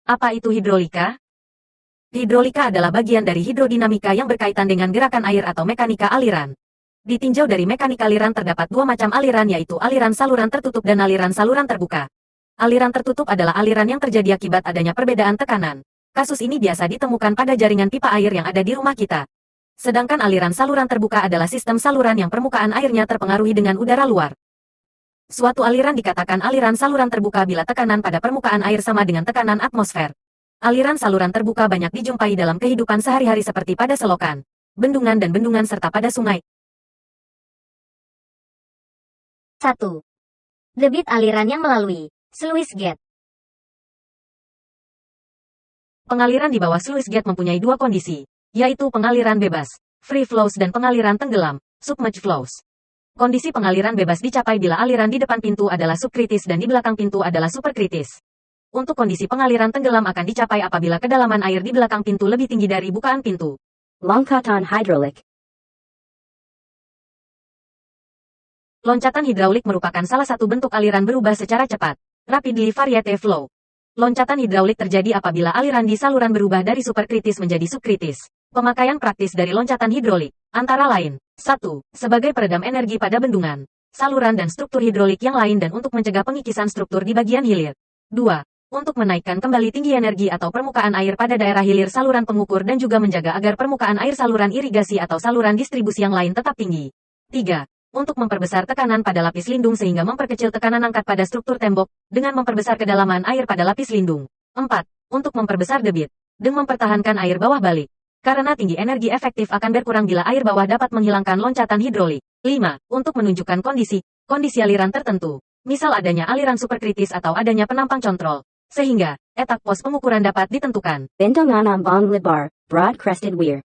Apa itu hidrolika? Hidrolika adalah bagian dari hidrodinamika yang berkaitan dengan gerakan air atau mekanika aliran. Ditinjau dari mekanika aliran terdapat dua macam aliran, yaitu aliran saluran tertutup dan aliran saluran terbuka. Aliran tertutup adalah aliran yang terjadi akibat adanya perbedaan tekanan. Kasus ini biasa ditemukan pada jaringan pipa air yang ada di rumah kita. Sedangkan aliran saluran terbuka adalah sistem saluran yang permukaan airnya terpengaruhi dengan udara luar. Suatu aliran dikatakan aliran saluran terbuka bila tekanan pada permukaan air sama dengan tekanan atmosfer. Aliran saluran terbuka banyak dijumpai dalam kehidupan sehari-hari seperti pada selokan, bendungan dan bendungan serta pada sungai. 1. Debit aliran yang melalui sluice gate. Pengaliran di bawah sluice gate mempunyai dua kondisi, yaitu pengaliran bebas, free flows, dan pengaliran tenggelam, submerged flows. Kondisi pengaliran bebas dicapai bila aliran di depan pintu adalah subkritis dan di belakang pintu adalah superkritis. Untuk kondisi pengaliran tenggelam akan dicapai apabila kedalaman air di belakang pintu lebih tinggi dari bukaan pintu. Loncatan hidrolik. Loncatan hidraulik merupakan salah satu bentuk aliran berubah secara cepat, rapidly variate flow. Loncatan hidraulik terjadi apabila aliran di saluran berubah dari superkritis menjadi subkritis. Pemakaian praktis dari loncatan hidrolik, antara lain, 1. Sebagai peredam energi pada bendungan, saluran dan struktur hidrolik yang lain dan untuk mencegah pengikisan struktur di bagian hilir. 2. Untuk menaikkan kembali tinggi energi atau permukaan air pada daerah hilir saluran pengukur dan juga menjaga agar permukaan air saluran irigasi atau saluran distribusi yang lain tetap tinggi. 3. Untuk memperbesar tekanan pada lapis lindung sehingga memperkecil tekanan angkat pada struktur tembok, dengan memperbesar kedalaman air pada lapis lindung. 4. Untuk memperbesar debit, dengan mempertahankan air bawah balik. Karena tinggi energi efektif akan berkurang bila air bawah dapat menghilangkan loncatan hidrolik. 5. Untuk menunjukkan kondisi aliran tertentu. Misal adanya aliran superkritis atau adanya penampang control. Sehingga, etak pos pengukuran dapat ditentukan. Bendungan ambang lebar, broad crested weir.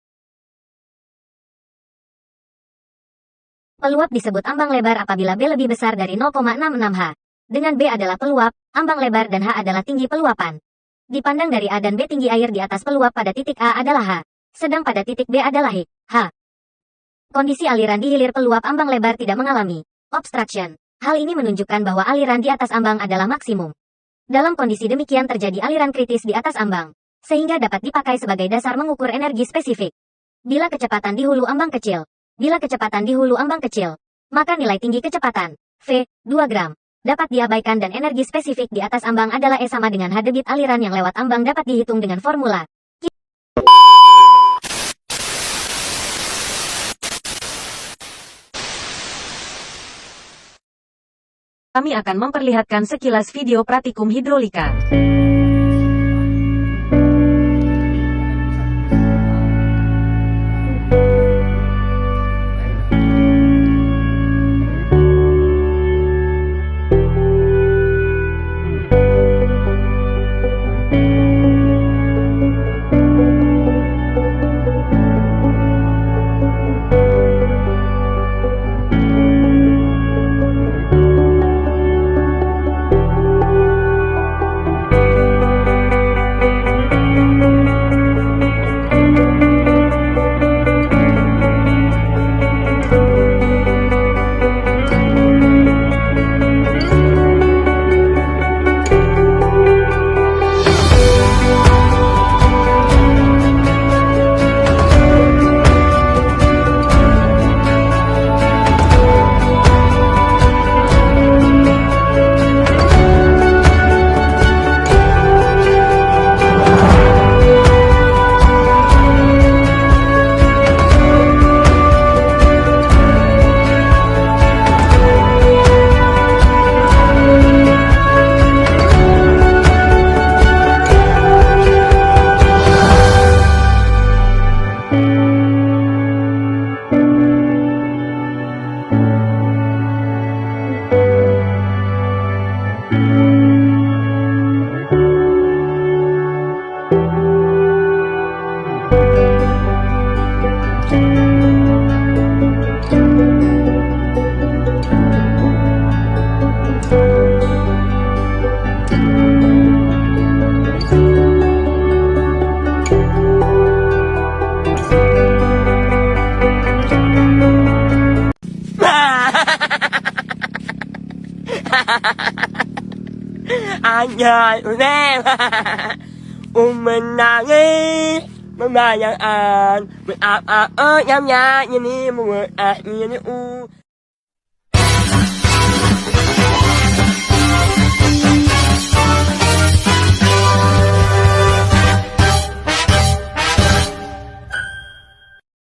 Peluap disebut ambang lebar apabila B lebih besar dari 0,66 H. Dengan B adalah peluap, ambang lebar dan H adalah tinggi peluapan. Dipandang dari A dan B, tinggi air di atas peluap pada titik A adalah H. Sedang pada titik B adalah H. Kondisi aliran di hilir peluap ambang lebar tidak mengalami obstruction. Hal ini menunjukkan bahwa aliran di atas ambang adalah maksimum. Dalam kondisi demikian terjadi aliran kritis di atas ambang, sehingga dapat dipakai sebagai dasar mengukur energi spesifik. Bila kecepatan di hulu ambang kecil, maka nilai tinggi kecepatan, V, 2 gram, dapat diabaikan dan energi spesifik di atas ambang adalah E sama dengan H. Debit aliran yang lewat ambang dapat dihitung dengan formula Kami akan memperlihatkan sekilas video praktikum hidrolika. Anh ơi, em menangis membayangkan berapa nyamnya ini membuat ini